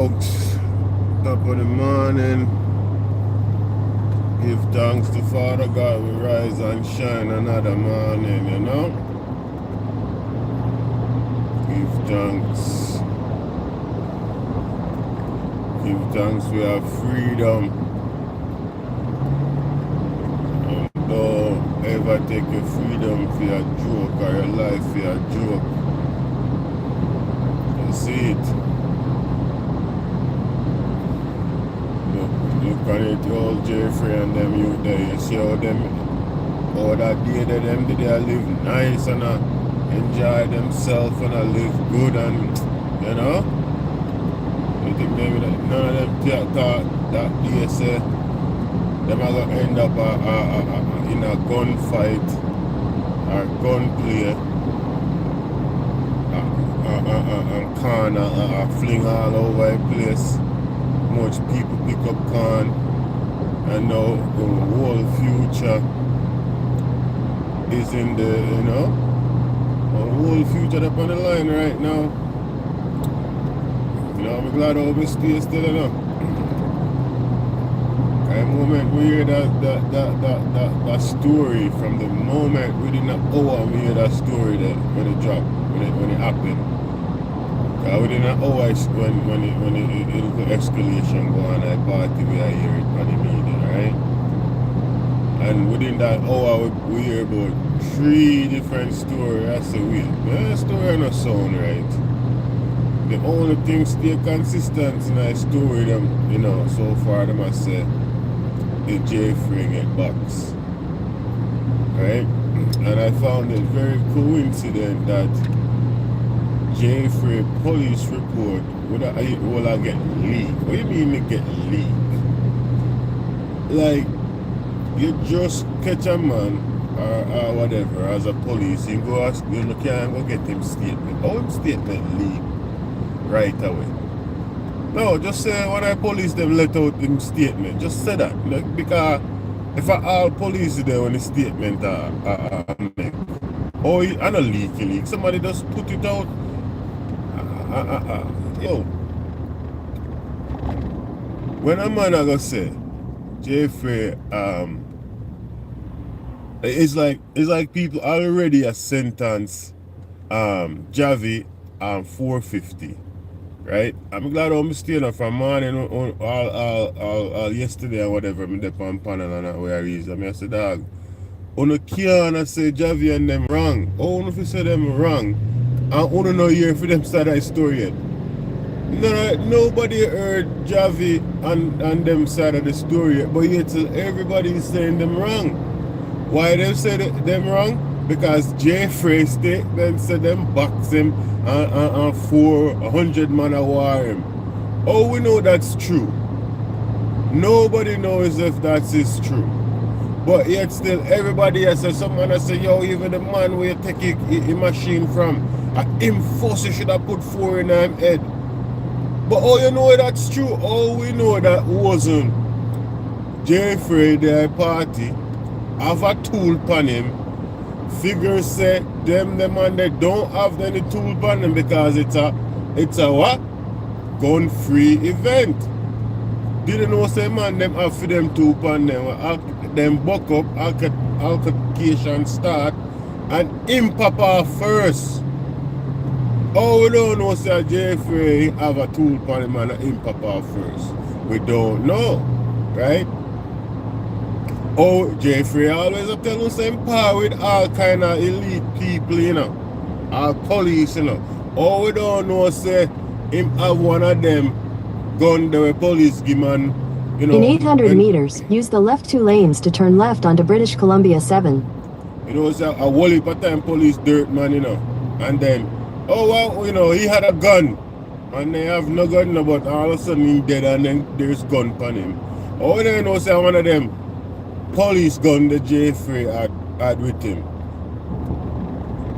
Folks, top of the morning, give thanks to Father God, we rise and shine another morning, you know? Give thanks. Give thanks we have freedom. And don't ever take your freedom for your joke or your life for your joke. You see it? Look at it, old Jeffrey and them youth there. You see how that day that them did they live nice and enjoy themselves and live good and, you know? You think maybe that none of them thought that day say them are gonna end up in a gunfight or gunplay and corner fling all over the place. Much people pick up corn and now the whole future is in the, you know, the whole future up on the line right now. You know, I'm glad I'll be still, you know. The moment we hear that story, from the moment within an hour we hear that story that when it dropped, when it happened. Within an hour when the escalation go on, I party we are hear it on the media, right? And within that hour we hear about 3 different stories. I say, wait, the story not sound right. The only thing stay consistent in that story them, you know, so far them I say the Jeffrey get box. Right? And I found it very coincident that Jeffrey police report will I get leaked. What do you mean it get leaked? Like, you just catch a man or whatever as a police, you go ask, you can't go get him statement. How him statement leak right away? No, just say when I police them let out him statement. Just say that. Like, because if all police there when the statement make. Oh, I don't leak. Somebody just put it out. Yo, when a man I go say, Jeffrey, it's like people already a sentence Javi 450, right? I'm glad I'm staying up from morning all yesterday or whatever. I'm there on panel and where I reason. I said, dog, on can't say Javi and them wrong. Oh, if you say them wrong, I want to know here for them start that story yet. Nobody heard Javi and them side of the story yet, but yet everybody is saying them wrong. Why they say them wrong? Because Jeffrey statement said them box him and 400 man a war him. Oh, we know that's true. Nobody knows if that is true. But yet still everybody has said, someone has said, yo, even the man where you take a machine from, him force you should have put 4 in him head. But oh, you know that's true. Oh, we know that wasn't Jeffrey their party have a tool pan him. Figures say them and they don't have any tool pan him because it's a what? Gun free event. Didn't know say man them have for them tool pan them buck up, altercation start and him pop off first. Oh, we don't know say Jeffrey have a tool pan him and him pop off first. We don't know, right? Oh, Jeffrey always up tell us same power with all kind of elite people, you know. All police, you know. Oh, we don't know say him have one of them gun the police give man, you know. In 800 meters, use the left 2 lanes to turn left onto British Columbia 7. You know, say a whole heap of time police dirt man, you know. And then, oh well, you know, he had a gun. And they have no gun, no, but all of a sudden he's dead and then there's gun on him. Oh, we don't know say one of them police gun the Jeffrey had with him.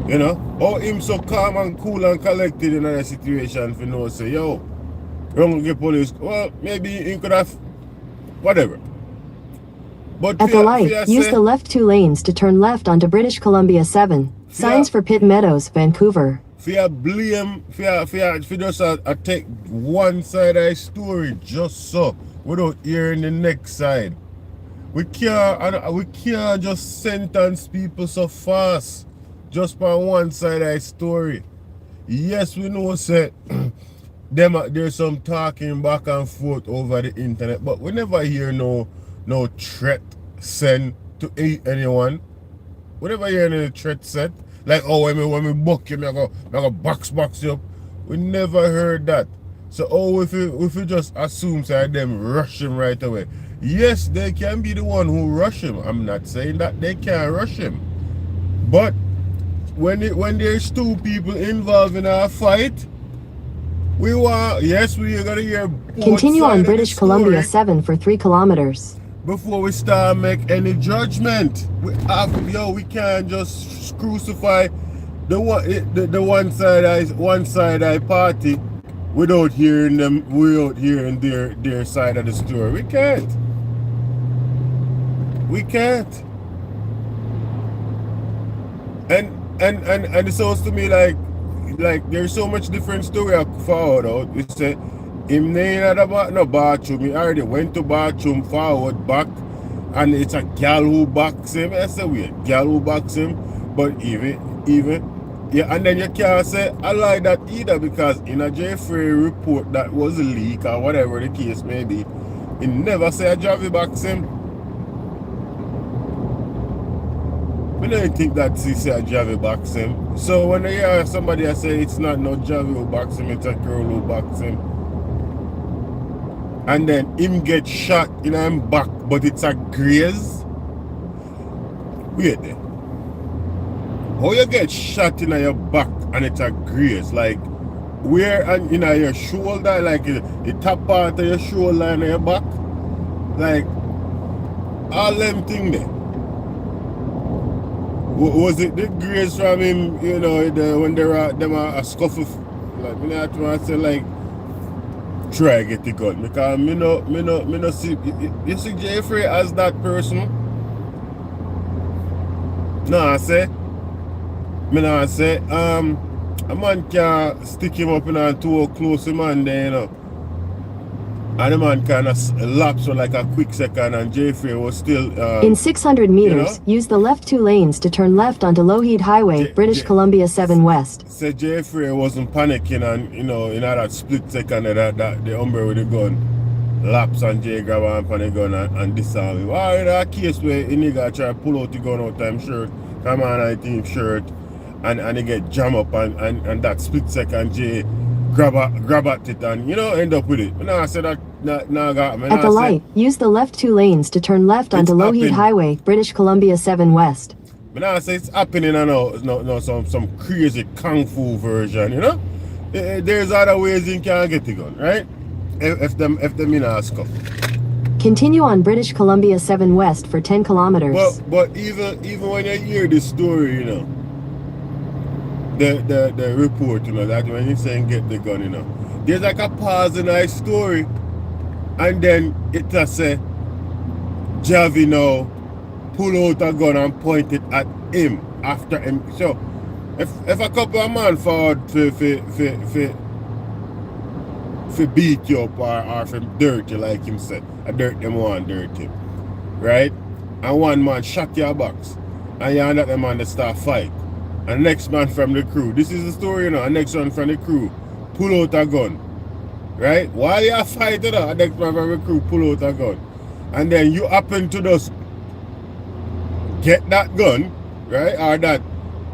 You know? Oh, him so calm and cool and collected in a situation for no say, yo, wrong get police. Well, maybe he could have whatever. But at the light, use the left 2 lanes to turn left onto British Columbia 7. Signs for Pitt Meadows, Vancouver. for blame, for just take one side of the story just so, without hearing the next side. We can't just sentence people so fast, just by one side of the story. Yes, we know say there's some talking back and forth over the internet, but we never hear no threat sent to anyone. We never hear any threat sent. Like, oh, when me buck you, I go box you up. We never heard that. So, oh, if you just assume say them rush him right away. Yes, they can be the one who rush him. I'm not saying that they can't rush him. But when there's two people involved in a fight, we are gonna hear both Continue on sides of the British Columbia story 7 for 3 kilometers. before we start make any judgment. We can't just crucify the one side party without hearing their side of the story. We can't. And it sounds to me like there's so much different story I forward out. We say him name no bathroom. He already went to bathroom forward back, and it's a gal who backs him. I say weird, gal who backs him. But even yeah, and then you can't say I like that either, because in a jaii report that was a leak or whatever the case may be, it never say a jaii backs him. I don't think that he say a jaii backs him. So when I hear somebody say it's not no jaii who backs him, it's a girl who backs him, and then him get shot in him back, but it's a graze. Wait there. How you get shot in your back and it's a graze? Like where and in your shoulder, like the top part of your shoulder and your back, like all them thing there. Was it the grace from him? You know, when they were them a scuffle, like me not want to say like try get the gun, because me no see you see Jeffrey as that person. No, I say a man can stick him up in a too close to man there, you know. And the man kind of lapsed for like a quick second, and Jeffrey was still in 600 meters, use the left 2 lanes to turn left onto Lougheed Highway, British Columbia 7 West. Said Jeffrey wasn't panicking, and in that split second that the hombre with the gun laps and Jay grab on the gun and disarm him. Or in a case where a nigga try to pull out the gun out time shirt, come on 19 shirt, and he get jam up, and that split second Jay grab at it and end up with it. I said that at the light, use the left 2 lanes to turn left onto Lougheed Highway, British Columbia 7 West. I say it's happening, no some crazy kung fu version, There's other ways you can get the gun, right? If them in ask up. Continue on British Columbia 7 West for 10 kilometers. But even when you hear the story, the report, that when you saying get the gun, there's like a pause in our story, and then it just say Javi now pull out a gun and point it at him after him. So if a couple of man forward for beat you up or for dirt you, like him said, a dirt them one dirt him, right? And one man shot your box, and you and that man they start fight. And next man from the crew, this is the story, and next one from the crew pull out a gun, right? While you are fighting, the next man from the crew pull out a gun, and then you happen to just get that gun, right? Or that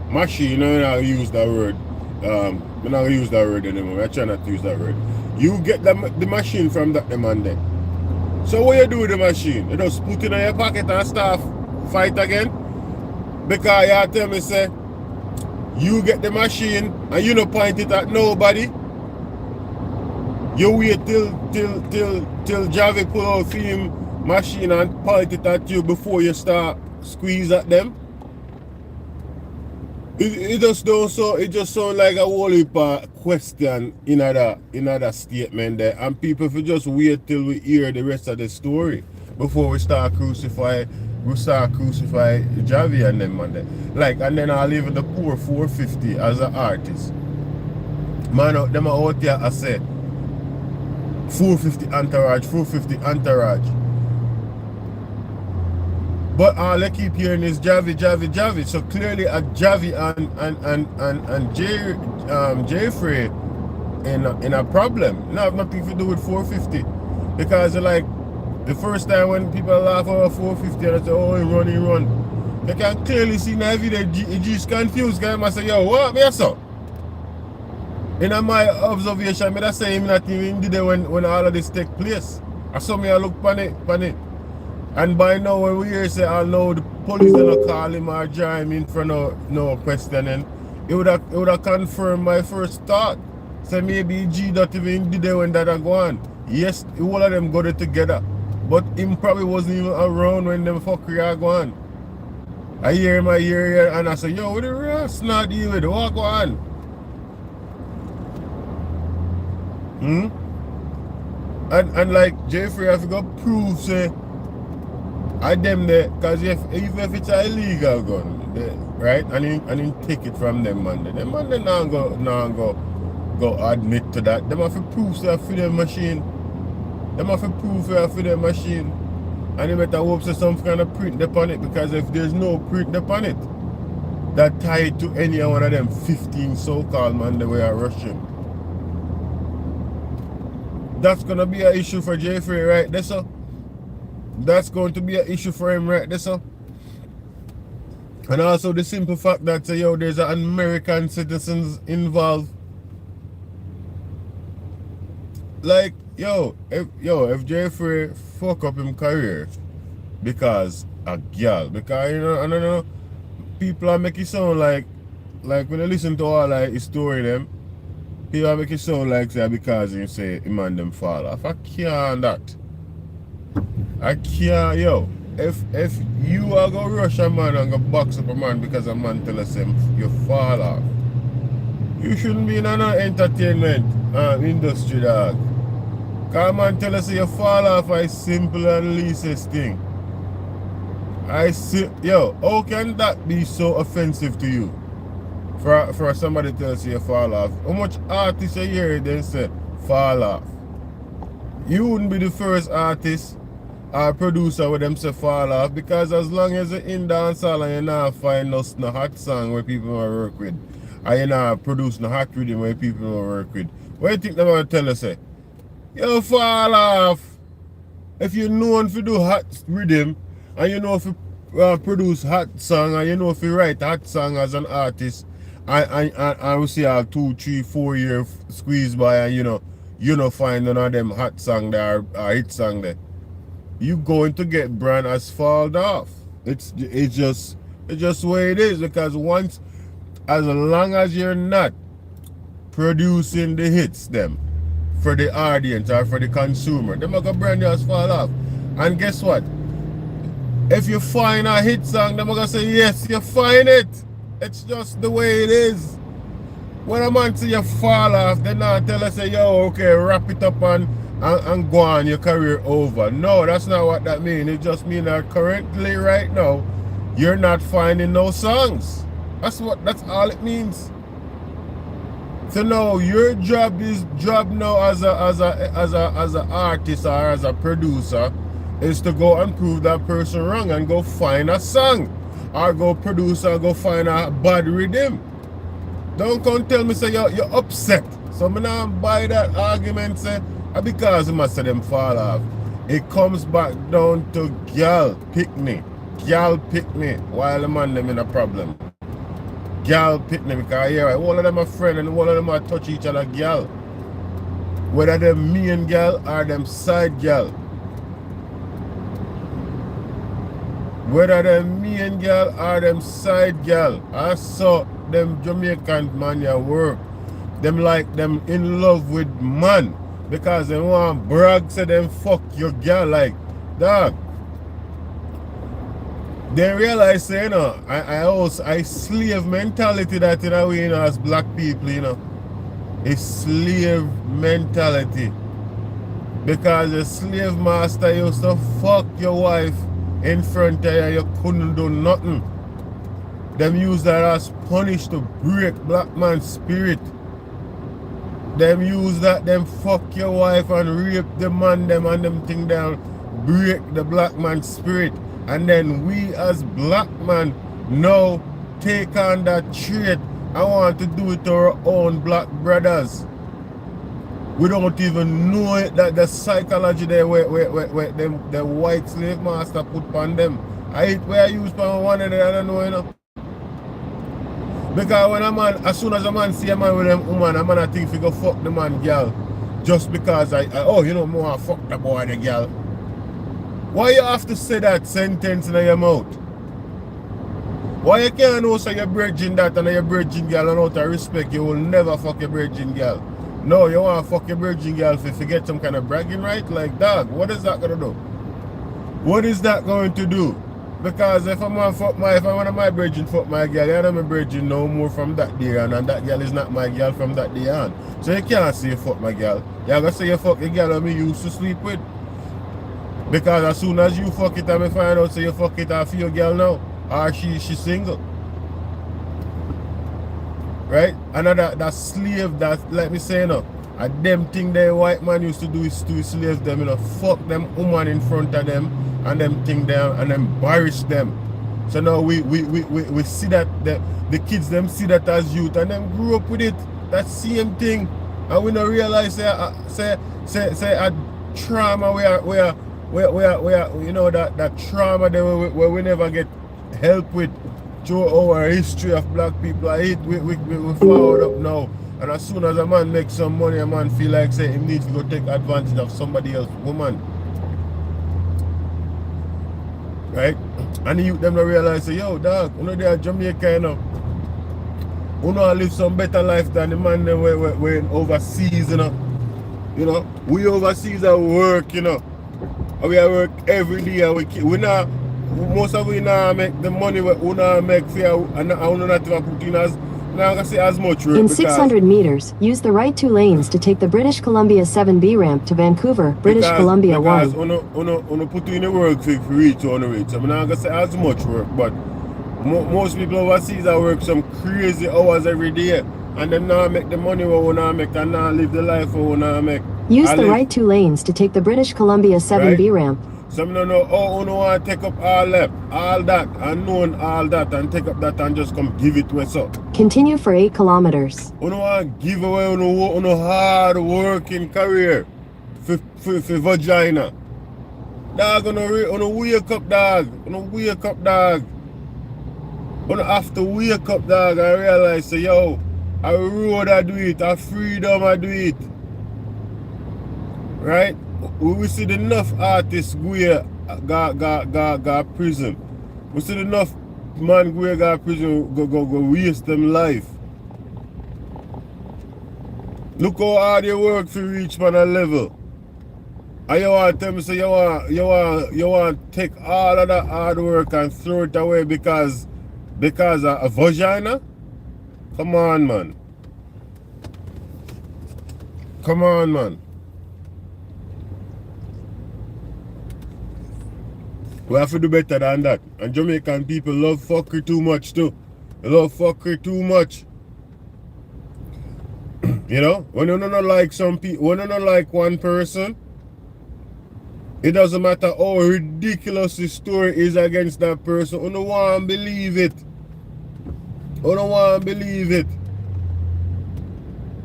machine. I use that word. I'm not gonna use that word anymore. I try not to use that word. You get the machine from that man there. So what you do with the machine? You just put it in your pocket and start fight again? Because you tell me say you get the machine and you don't point it at nobody. You wait till Javi pull out film machine and point it at you before you start squeeze at them. It just sounds like a whole heap of question in other statement there, and people if just wait till we hear the rest of the story before we start crucify Javi and them man there. Like, and then I'll leave the poor 450 as an artist. Man out them out here I say 450 entourage, 450 entourage. But all I keep hearing is jaii. So clearly a jaii and Jeffrey in a problem. Not have nothing to do with 450. Because like the first time when people laugh over 450 and they say, oh, he run. They can clearly see now every day he just confused. Because I say, yo, what me so? In my observation, I say him not even did it when all of this take place. I saw me I look panic. And by now when we hear say I know the police don't call him or jar him in front of no questioning, it would have confirmed my first thought. So maybe G not even did it when that go on. Yes, all of them got it together. But him probably wasn't even around when them fuckery are going. I hear him, and I say, yo, what the rest not deal with? What go on? And like Jeffrey, I forgot proof say I them there, cause even if it's an illegal gun, right? And he take it from them man. Them man they now go admit to that. Them have to prove say for their machine. Them have to prove for their machine. And they better hope say some kind of print upon it, because if there's no print upon it, that tie it to any one of them 15 so-called man that were Russian. That's gonna be an issue for Jeffrey right there, so. That's going to be an issue for him right there, so. And also the simple fact that yo, there's an American citizens involved. Like, if Jeffrey fuck up his career because a girl, because I don't know, people are making it sound like when I listen to all like his story them, people are making it sound like say because you say him and them fall off. I can't that. I can't, yo. If you are gonna rush a man and go box up a man because a man tell us him you fall off, you shouldn't be in an entertainment industry, dog. Cause a man tell us you fall off is simple and leastest thing. Yo, how can that be so offensive to you? For somebody to tell us you fall off. How much artists you hear then say fall off? You wouldn't be the first artist or producer with them say fall off, because as long as you're in dancehall and you're not find no hot song where people will work with, or you're not produce no hot rhythm where people will work with, what do you think they're going to tell us? You fall off. If you're known to do hot rhythm and you know if you produce hot song and you know if you write hot song as an artist, and we see a 2, 3, 4 year squeeze by and you know find none of them hot song there or hit song there, you going to get brand as fall off. It's just the way it is, because once, as long as you're not producing the hits them for the audience or for the consumer, them are gonna brand you as fall off. And guess what? If you find a hit song, them are gonna say yes, you find it. It's just the way it is. When a man say you fall off, they not tell us say, yo, okay, wrap it up and go on, your career over. No, that's not what that means. It just means that currently, right now, you're not finding no songs. That's all it means. So now your job now as a artist or as a producer is to go and prove that person wrong and go find a song, or go produce or go find a bad rhythm. Don't come tell me say you're upset. So I'm not buy that argument say because must say them fall off. It comes back down to girl pick me while the man them in a problem. Girl pick me, because yeah, all of them are friends and all of them are touch each other girl. Whether them main girl or them side girl. Whether them main girl or them side girl. I saw them Jamaican man ya work. Them like them in love with man, because they want brag say them fuck your girl like dog. They realize say, I slave mentality that we as black people, it's slave mentality. Because the slave master used to fuck your wife in front of you, you couldn't do nothing. Them use that as punish to break black man's spirit. Them use that, them fuck your wife and rape the man them and them thing down, break the black man's spirit. And then we as black man now take on that trait and want to do it to our own black brothers. We don't even know it, that the psychology there where them the white slave master put on them. Where I use for one of them, I don't know, you know. Because when a man, as soon as a man see a man with them woman, a man I think he go fuck the man girl. Just because oh, you know, more fuck the boy the girl. Why you have to say that sentence in your mouth? Why you can't know so you're virgin that and you're virgin girl and out of respect you will never fuck your virgin girl? No, you want to fuck your virgin girl if you get some kind of bragging right? Like, dog, what is that going to do? What is that going to do? Because if I'm one of my virgin fuck my girl, you're not my virgin no more from that day on, and that girl is not my girl from that day on. So you can't say you fuck my girl. You're going to say you fuck the girl that me used to sleep with. Because as soon as you fuck it and me find out say you fuck it off your girl now, or she single. Right? Another that slave that, like me saying, and them thing the white man used to do is to slave them, you know, fuck them woman in front of them and them thing them and embarrass them. So now we see that the kids them see that as youth and them grew up with it, that same thing, and we don't realize say a trauma where you know that trauma there where we never get help with through our history of black people. We forward up now. And as soon as a man makes some money, a man feel like say he needs to go take advantage of somebody else's woman. Right? And the youth them don't realize say, yo dog, you know they are Jamaica, you know. You know live some better life than the man them we're overseas, you know. You know, we overseas at work, you know. And we are work every day and we not most of we now make the money we not make for and I will not even put in as now I say as much work. In 600 meters, use the right 2 lanes to take the British Columbia 7B ramp to Vancouver, British Columbia 1. Because put in the work for reach on the rate. So I'm not going to say as much work, but most people overseas are work some crazy hours every day. And them now make the money we now make and now live the life we now make. Use the right 2 lanes to take the British Columbia 7B ramp. Some don't know how you want to take up all that, and knowing all that, and take up that and just come give it to us up. Continue for 8 kilometers. You don't want to give away on a hard working career for vagina. Dog, on a wake up, dog. On a wake up, dog. On have to wake up, dog, and realize, say, yo, a road I do it, a freedom I do it. Right? We see enough artists go prison. We see enough man go prison go waste them life. Look how hard you work to reach man a level. And you want to tell me say you want to take all of that hard work and throw it away because of a vagina? Come on, man. Come on, man. We have to do better than that. And Jamaican people love fuckery too much too. They love fuckery too much. You know? When you don't like some people, when you don't like one person, it doesn't matter how ridiculous the story is against that person. You don't want to believe it. You don't want to believe it.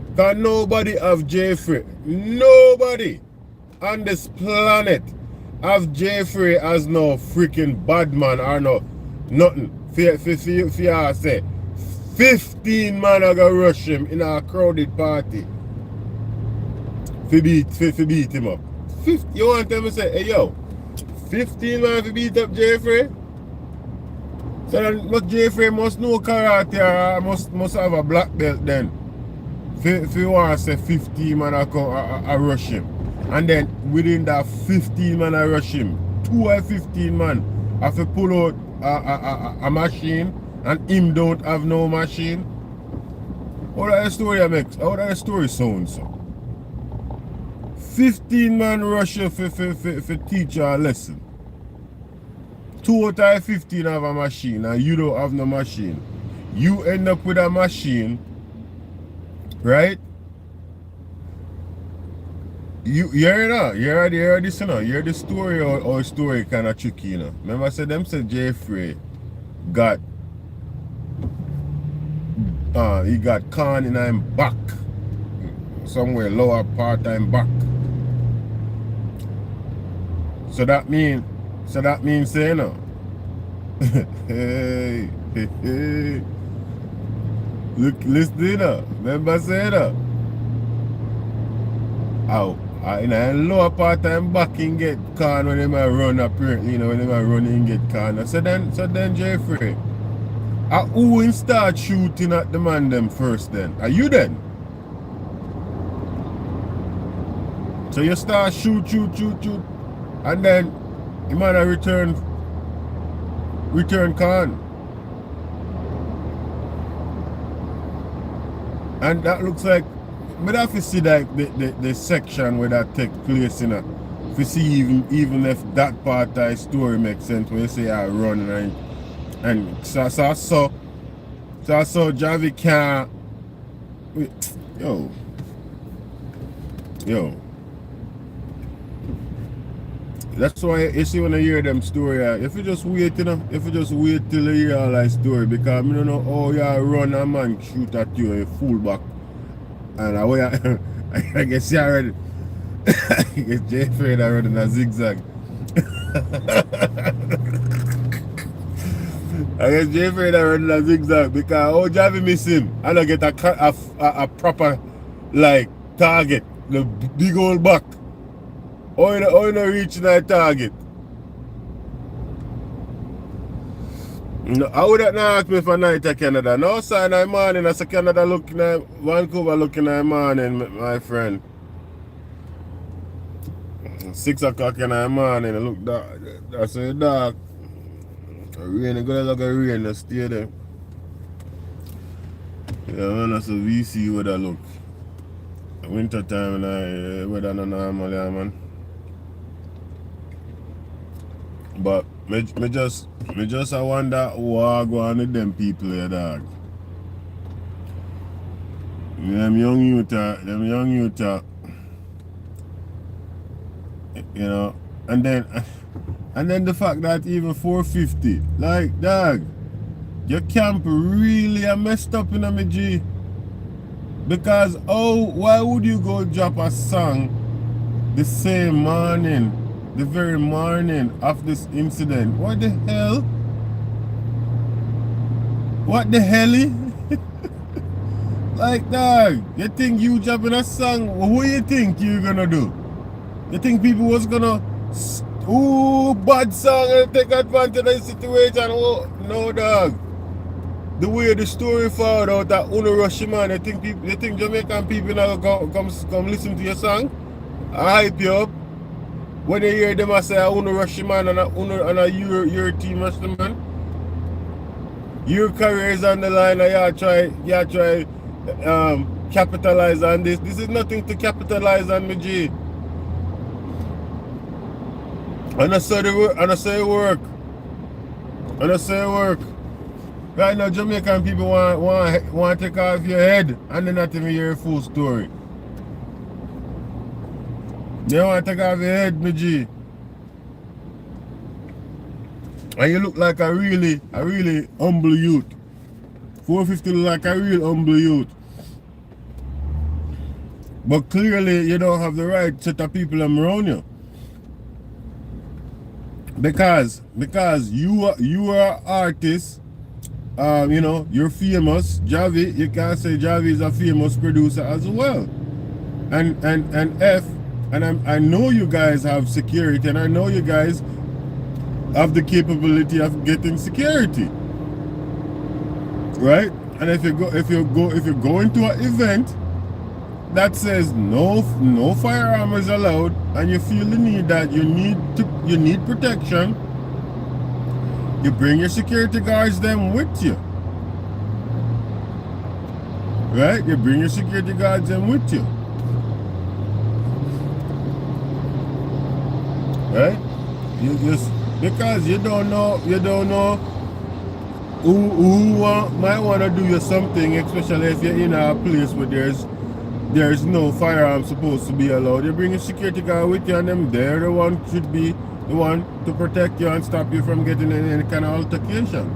Because nobody have Jeffrey. Nobody on this planet have Jeffrey as no freaking bad man or no nothing. Fear say 15 man are gonna rush him in a crowded party. Beat him up. 50, you want them to say, hey yo, 15 man to beat up Jeffrey? So then Jeffrey must know karate or must have a black belt then. If you want to say 15 man I rush him. And then within that 15 man I rush him, 2 or 15 man have to pull out a machine and him don't have no machine. How that story makes? How that story sounds so? 15 man rush you for teach you a lesson. 2 out of 15 have a machine and you don't have no machine. You end up with a machine, right? You hear it now? You hear this, you know? You hear the story or story kind of tricky, you know? Remember I said them said Jeffrey got he got corn in him back. Somewhere lower part of him back. So that means say, you know. Hey, hey, hey. Look, listen, you know. Remember say that? Ow. In a lower part of him back and get corn when him a run apparently, you know, when him a run and get corn. So then Jeffrey, who will start shooting at the man them first then? Are you then? So you start shoot, and then you might return corn. And that looks like, but if you see like the section where that take place, you know, if you see even if that part of the story makes sense when you say I run and so Javi can't yo. That's why you see when I hear them story, if you just wait, you know, if you just wait till you hear all that story, because I don't know how you run a man shoot at you and you full back. And I guess you already I guess Jeffrey that running a zigzag. I guess Jeffrey that running a zigzag because how Javi miss him and I get a proper like target, the big old back. Or you not reach that target. No, I would not ask me for night at Canada. No sign of morning. I say Canada looking at Vancouver looking at morning, my friend. 6 o'clock in the morning, it look dark. That's so dark. Rain, it gonna look like rain, stay there. Yeah, man, that's a VC weather look. Winter time, weather not normal, yeah, man. But me just I wonder what go on with them people here, dog. Them young youth, you know, and then the fact that even 450, like, dog, your camp really are messed up in a G. Because why would you go drop a song the same morning? The very morning of this incident. What the hell? What the hell? Like, dog, you think you dropping a song, what you think you're gonna do? You think people was gonna, bad song and take advantage of the situation? Oh, no, dog. The way the story found out that Uno Rush man, you think Jamaican people now come listen to your song? I hype you up. When you hear them I say Uno Rush man and your team rush the man, your career is on the line and you try capitalize on this. This is nothing to capitalize on, my G. And I say it work. Right now Jamaican people want to take off your head and then not even hear a full story. They want to take off your head, my G. And you look like a really humble youth. 450 look like a real humble youth. But clearly you don't have the right set of people around you. Because you are an artist, you know, you're famous. Javi, you can't say Javi is a famous producer as well. And I know you guys have security, and I know you guys have the capability of getting security, right? And if you go into an event that says no firearm is allowed, and you feel the need that you need protection, you bring your security guards them with you, right? You bring your security guards them with you. Right? You just because you don't know who might want to do you something, especially if you're in a place where there's there's no firearm supposed to be allowed. You bring a security guard with you and them there, the one should be the one to protect you and stop you from getting in any kind of altercation.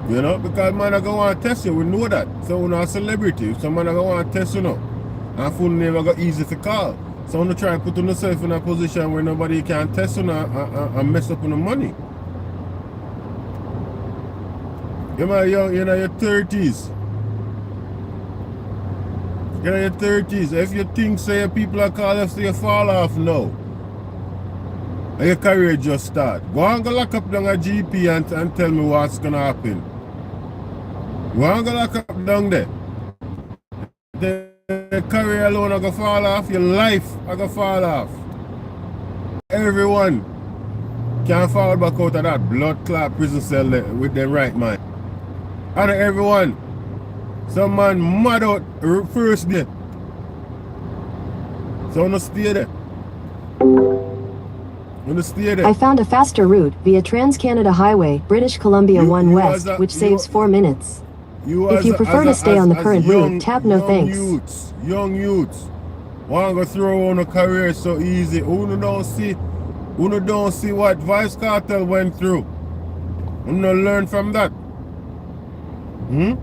You know, because man are going to want to test you, we know that. So we're not a celebrity, so man are going to want to test you now. And phone never got easy to call. So when you try to put yourself in a position where nobody can test you and mess up on the money. You're young, you're in your 30s. You're in your 30s. If you think, say, people are calling, say you fall off now. And your career just start. Go and go lock up down a GP and tell me what's going to happen. Go and go lock up down there. The career alone are going to fall off. Your life are going to fall off. Everyone can fall back out of that blood clot prison cell with their right mind. And everyone, some man mad out first day. So no stay there. I found a faster route via Trans-Canada Highway, British Columbia 1 West, which saves 4 minutes. If you prefer to stay on the current route, tap no thanks. Young youths, want to throw on a career so easy. Who don't see what Vice Cartel went through. You don't learn from that. You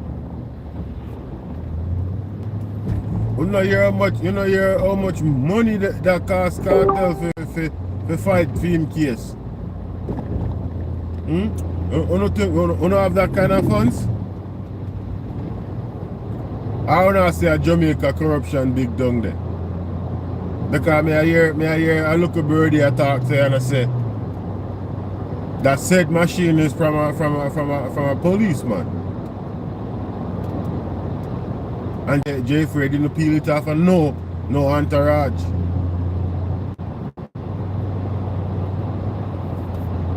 know how much money that cost cartel for fight for him case. You don't have that kind of funds? I wanna say a Jamaica corruption big down there. Because me I hear a little birdie I talk to and I say that said machine is from a policeman. And Jaii didn't peel it off and no entourage.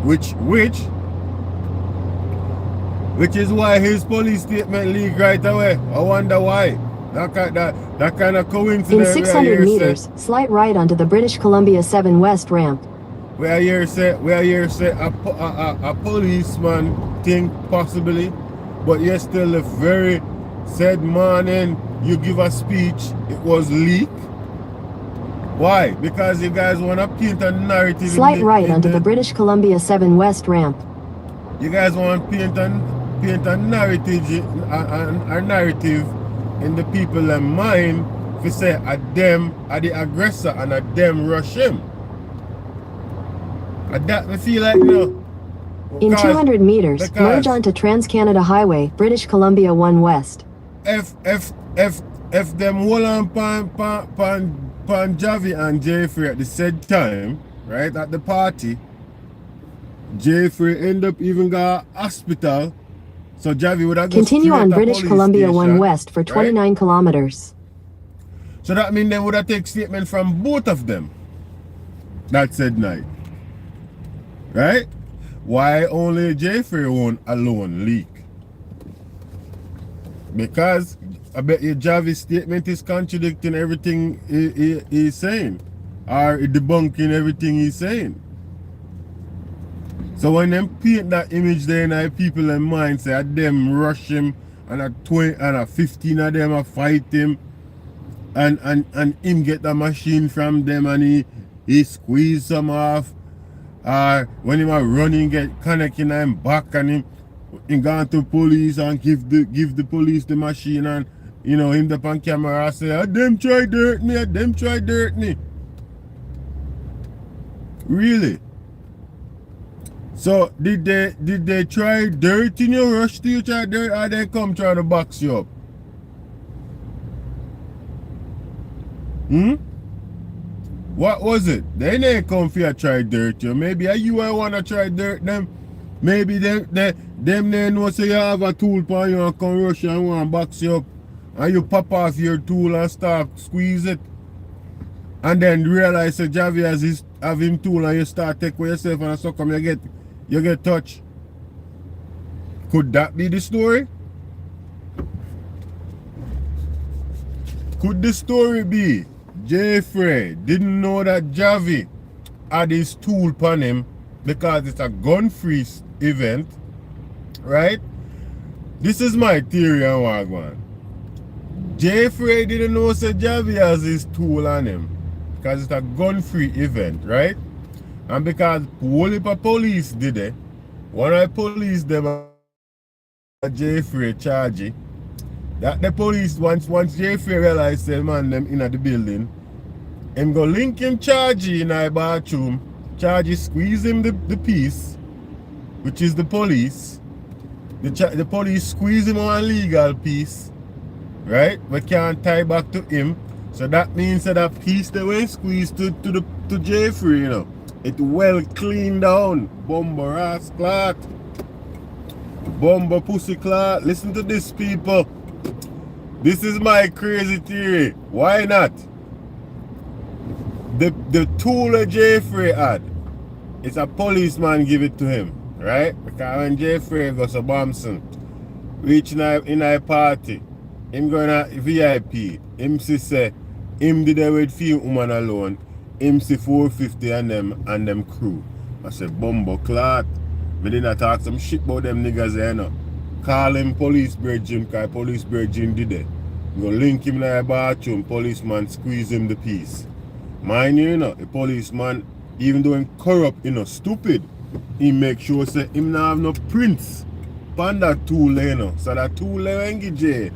Which is why his police statement leaked right away. I wonder why. That kind of coincidence. In 600 meters, slight right onto the British Columbia 7 West ramp. Where you say a policeman think possibly, but you still the very said morning you give a speech, it was leaked. Why? Because you guys want to paint a narrative. Slight right onto the British Columbia 7 West ramp. You guys want to paint a narrative in the people's mind to say a them are the aggressor and a them rush him. And that I feel like in 200 meters, merge onto Trans-Canada Highway, British Columbia 1 West. If them hold on pan Javi and Jaii at the said time, right, at the party, Jaii end up even got a hospital. So Javi would have continue on British Columbia 1 West for 29 right? kilometers. So that means they would have take statement from both of them that said night. Right? Why only Jaii won't alone leak? Because I bet you Javi's statement is contradicting everything he's saying, or debunking everything he's saying. So when them paint that image there in people in mind, say them rush him and a 15 of them a fight him and him get the machine from them and he squeeze some off. When him a running get connecting him back and him gone to police and give the police the machine and him up on camera say them try dirt me. Really? So did they try dirt in your rush to you try dirt or they come trying to box you up? What was it? They didn't come for you try dirt you. Maybe you wanna try dirt them. Maybe them they know say you have a tool for you and come rush you and want to box you up. And you pop off your tool and start squeeze it. And then realize that Javi have him tool and you start take with yourself and so come you get touched. Could that be the story? Could the story be Jaii didn't know that Javi had his tool upon him because it's a gun-free event, right? This is my theory on Wagwan. Jeffrey didn't know Sir Javi has his tool on him. Because it's a gun-free event, right? And because whole heap of police did it, one of the police them Jeffrey charge that the police once Jeffrey realized the man them in the building, him go link him charge in the bathroom, charge squeeze him the piece, which is the police. The police squeeze him on a legal piece, right? We can't tie back to him. So that means that piece they went squeezed to Jeffrey, you know. It well cleaned down. Bumbo ass clot. Bumbo pussy clot. Listen to this, people. This is my crazy theory. Why not? The tool that Jeffrey had, it's a policeman give it to him, right? Because when Jeffrey goes to Bamson, reach in a party, him going to VIP, him say, him did it with few woman alone, him see 450 and them crew. I said, bumbo clot. Me didn't talk some shit about them niggas there, you know. Call him police bridging, because police bridging did it. Go link him in the bathroom, policeman squeeze him the piece. Mind you, know, the policeman, even though him corrupt, you know, stupid, he make sure say him not have no prints on that tool, you know. So that tool when get jail,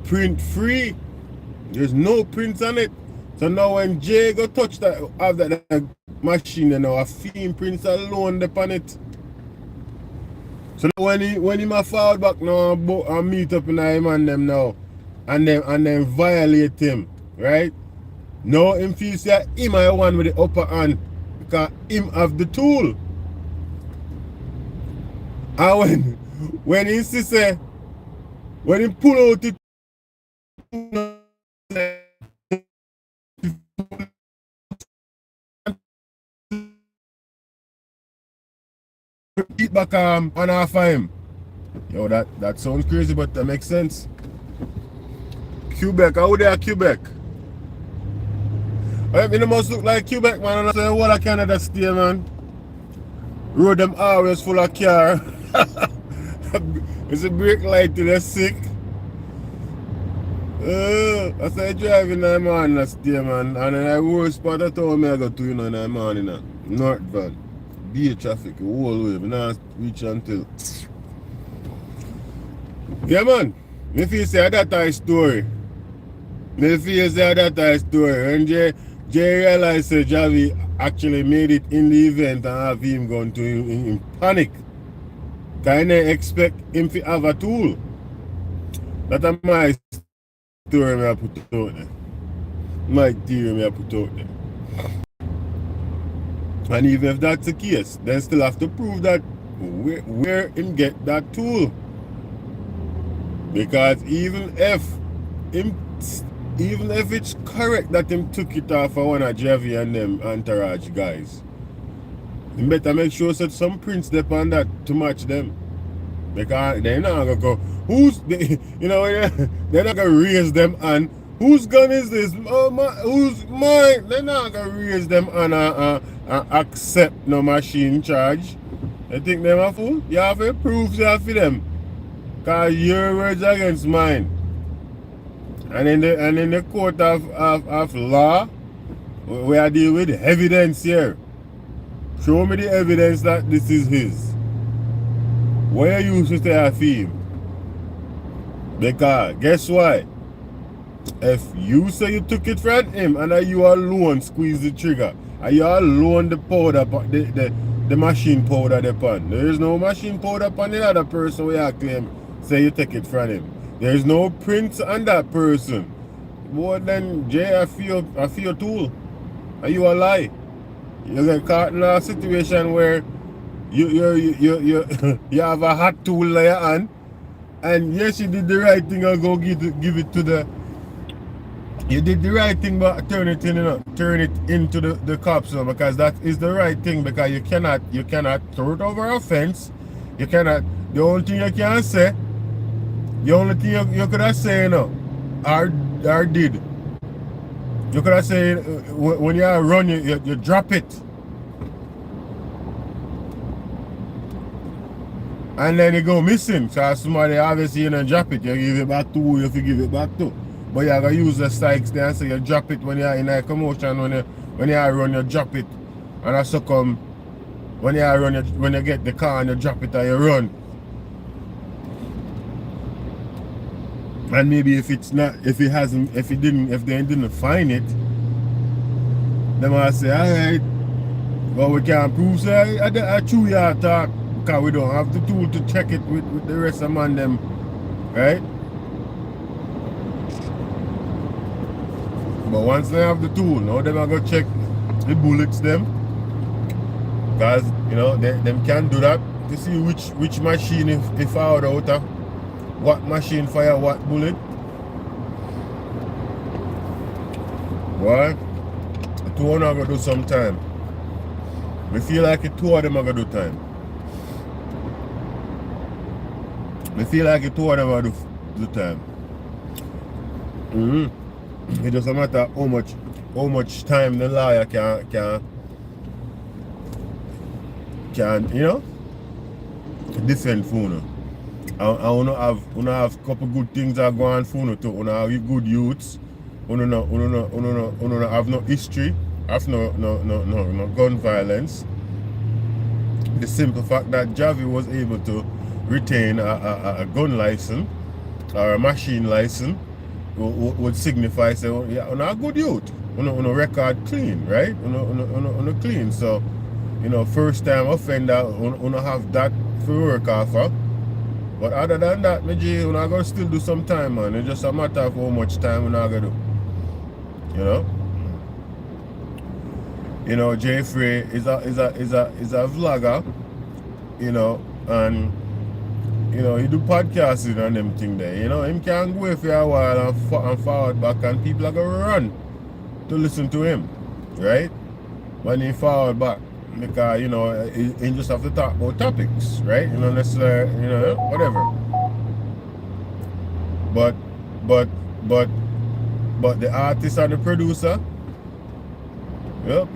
print free. There's no prints on it. So now when Jay go touch that have that machine, you know, a fingerprints alone upon it. So when he ma forward back now and meet up in him and them now and then violate him, right? Now him feel say him are the one with the upper hand because him have the tool. And when he say when he pull out the eat back on half of him. Yo, that sounds crazy, but that makes sense. Quebec, how they are Quebec? I mean, it must look like Quebec, man. And I say, what a Canada stay, man. Road them always full of car. It's a brake light to the sick. I say driving in the morning, I stay, man. And then the worst part of town I go to, you know, in the morning, northbound. Be traffic the whole way, but now reach until. Yeah, man. Me feel say that a story. Me feel say that a story. When Jay realized that Javi actually made it in the event and have him gone to him in panic. Kind of expect him to have a tool. That's my story I put out there. My theory I put out there. And even if that's the case, then still have to prove that where him get that tool. Because even if it's correct that him took it off of one of Javi and them entourage guys, you better make sure that some prints dep on that to match them. Because they're not gonna go, they're not gonna raise them and whose gun is this? Oh my, who's mine? They're not gonna raise them and accept no machine charge. I think them a fool. You have to prove that for them. Cause your words against mine. And in the court of law, we are dealing with evidence here. Show me the evidence that this is his. Where you used to stay at him? Because guess what? If you say you took it from him and you alone squeeze the trigger, and you alone the powder, the machine powder upon. There is no machine powder upon the other person where you claim say you take it from him. There is no print on that person. Boy, then Jay, I feel tool. Are you a lie? You get caught in a situation where you have a hot tool in your hand, and yes, you did the right thing and go give it to the. You did the right thing, but turn it into the cops, because that is the right thing. Because you cannot throw it over a fence. You cannot. The only thing you can say, the only thing you could have said, or did. You could have said when you run, you drop it. and then it go missing. So somebody obviously you don't drop it, you give it back to who you give it back to. But you gotta use the sykes there, so you drop it when you're in a commotion, when you run, you drop it. And that's so come when you run, when you get the car and you drop it and you run. And maybe if it's not, if they didn't find it, they might say, alright, well we can't prove, so I chew your talk, because we don't have the tool to check it with the rest of man them, right? But once they have the tool, now they're going to check the bullets them, because, you know, them can do that to see which machine if fired out of, what machine fire what bullet. Well, the two of them are going to do some time. We feel like the two of them are going to do time. We feel like the two of them are going to do time. It doesn't matter how much time the lawyer can you know, defend Funo. I wanna have couple good things that go on Funo too. Wanna have good youths. Wanna have no history, have no gun violence. The simple fact that Javi was able to retain a gun license or a machine license would signify say, yeah, on a good youth, on a record clean, right? On a clean. So, you know, first time offender, on have that for work off of. But other than that, we're gonna still do some time, man. It's just a matter of how much time we're gonna do. You know, Jeffrey is a vlogger, you know, and you know, he do podcasting and them thing there. You know, him can go away for a while and forward back, and people are gonna run to listen to him, right? When he forward back, because you know, he just have to talk about topics, right? You know, necessarily, you know, whatever. But the artist and the producer, yep,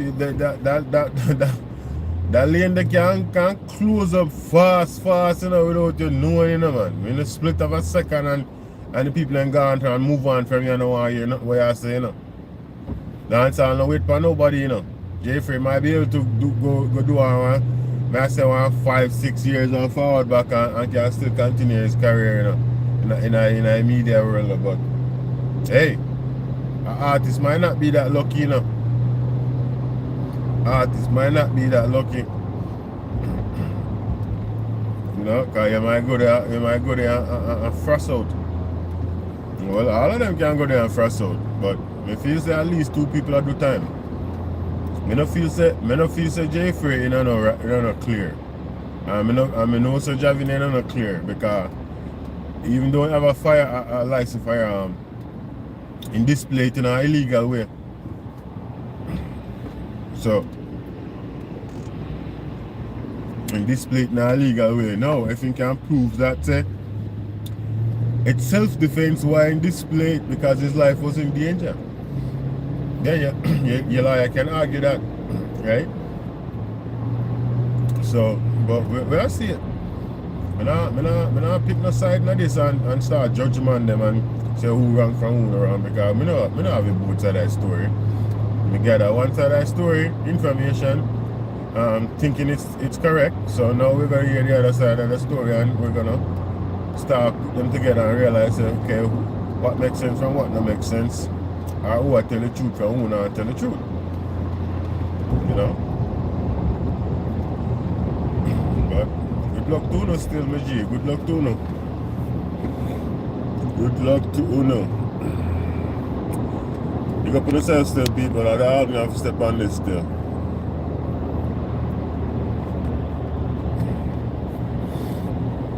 that lane they can close up fast, you know, without you knowing, you know, man. In a split of a second and the people ain't gone and move on from you, know, what you say, you know. Dance all no wait for nobody, you know. Jeffrey might be able to go do one, I say 5-6 years on forward back and can still continue his career, you know, in a media world, but hey, an artist might not be that lucky, you know. Artists might not be that lucky, you know, because you might go there and frost out. Well, all of them can go there and frost out, but I feel say at least 2 people at do time. I don't feel say Jeffrey in no clear. I know so Javin in no clear, because even though you have a license firearm in display it in an illegal way. So, and display it in a legal way. Now, if you can prove that it's self-defense why in display it, because his life was in danger, then your lawyer can argue that, right? So, but we'll see it. I don't pick no side on this and start judging on them and say who wrong from who wrong, because I don't have a both side of that story. We gather one side of the story, information, thinking it's correct. So now we're going to hear the other side of the story and we're going to start put them together and realize, okay, what makes sense and what not makes sense. Or who I tell the truth and who not tell the truth. You know? But good luck to Uno still, my G. Good luck to Uno. Good luck to Uno. You got to put yourself still, people. I don't have to step on this still.